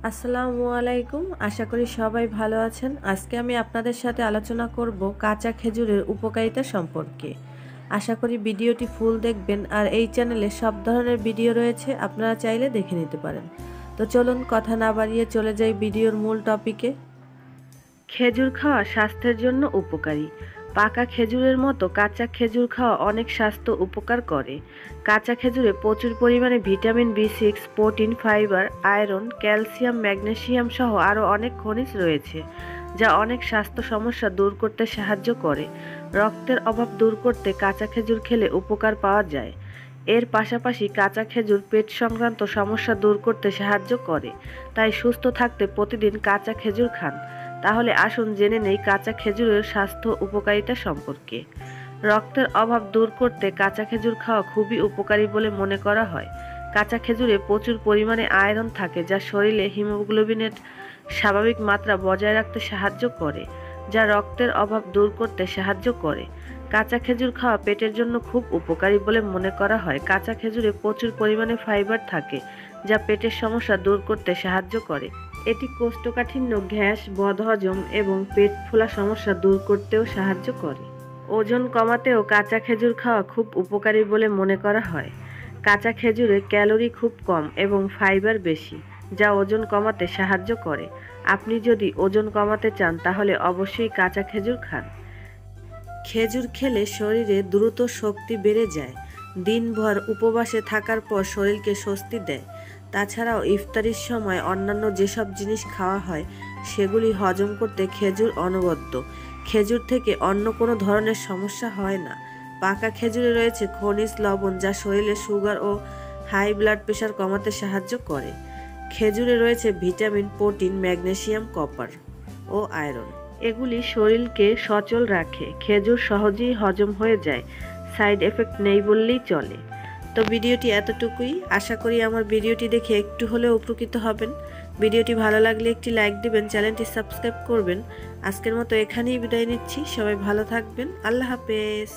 আসসালামু আলাইকুম। আশা করি সবাই ভালো আছেন। আজকে আমি আপনাদের সাথে আলোচনা করব কাঁচা খেজুরের উপকারিতা সম্পর্কে। আশা করি ভিডিওটি ফুল দেখবেন আর এই চ্যানেলে সব ধরনের ভিডিও রয়েছে, আপনারা চাইলে দেখে নিতে পারেন। তো চলুন কথা না বাড়িয়ে চলে যাই ভিডিওর মূল টপিকে। খেজুর খাওয়া স্বাস্থ্যের জন্য উপকারী। পাকা খেজুরের মতো কাঁচা খেজুর খাওয়া অনেক স্বাস্থ্য উপকার করে। কাঁচা খেজুরে প্রচুর পরিমাণে ভিটামিন বি6, protein, fibre, iron, calcium, magnesium সহ আরও অনেক খনিজ রয়েছে, যা অনেক স্বাস্থ্য সমস্যা দূর করতে সাহায্য করে। রক্তের অভাব দূর করতে কাঁচা খেজুর খেলে উপকার পাওয়া যায়। এর পাশাপাশি কাঁচা খেজুর পেট সংক্রান্ত সমস্যা দূর করতে সাহায্য করে। তাই সুস্থ থাকতে প্রতিদিন কাঁচা খেজুর খান। তাহলে আসুন জেনে নেই কাঁচা খেজুরের স্বাস্থ্য উপকারিতা সম্পর্কে। রক্তের অভাব দূর করতে কাঁচা খেজুর খাওয়া খুবই উপকারী বলে মনে করা হয়। কাঁচা খেজুরে প্রচুর পরিমাণে আয়রন থাকে, যা শরীরে হিমোগ্লোবিনের স্বাভাবিক মাত্রা বজায় রাখতে সাহায্য করে, যা রক্তের অভাব দূর করতে সাহায্য করে। কাঁচা খেজুর খাওয়া পেটের জন্য খুব উপকারী বলে মনে করা হয়। কাঁচা খেজুরে প্রচুর পরিমাণে ফাইবার থাকে, যা পেটের সমস্যা দূর করতে সাহায্য করে। এটি কোষ্ঠকাঠিন্য, গ্যাস, বদহজম এবং পেট ফোলা সমস্যা দূর করতেও সাহায্য করে। ওজন কমাতেও কাঁচা খেজুর খাওয়া খুব উপকারী বলে মনে করা হয়। কাঁচা খেজুরে ক্যালোরি খুব কম এবং ফাইবার বেশি, যা ওজন কমাতে সাহায্য করে। আপনি যদি ওজন কমাতে চান তাহলে অবশ্যই কাঁচা খেজুর খান। খেজুর খেলে শরীরে দ্রুত শক্তি বেড়ে যায়। দিনভর উপবাসে থাকার পর শরীরকে স্বস্তি দেয়। তাছাড়াও ইফতারির সময় অন্যান্য যেসব জিনিস খাওয়া হয় সেগুলি হজম করতে খেজুর অনবদ্য। খেজুর থেকে অন্য কোনো ধরনের সমস্যা হয় না। পাকা খেজুরে রয়েছে খনিজ লবণ, যা শরীরে সুগার ও হাই ব্লাড প্রেশার কমাতে সাহায্য করে। খেজুরে রয়েছে ভিটামিন, প্রোটিন, ম্যাগনেসিয়াম, কপার ও আয়রন। এগুলি শরীরকে সচল রাখে। খেজুর সহজেই হজম হয়ে যায়, সাইড এফেক্ট নেই বললেই চলে। তো ভিডিওটি এতটুকুই। আশা করি আমার ভিডিওটি দেখে একটু হলেও উপকৃত হবেন। ভিডিওটি ভালো লাগলে একটি লাইক দিবেন, চ্যানেলটি সাবস্ক্রাইব করবেন। আজকের মতো এখানেই বিদায় নিচ্ছি। সবাই ভালো থাকবেন। আল্লাহ হাফেজ।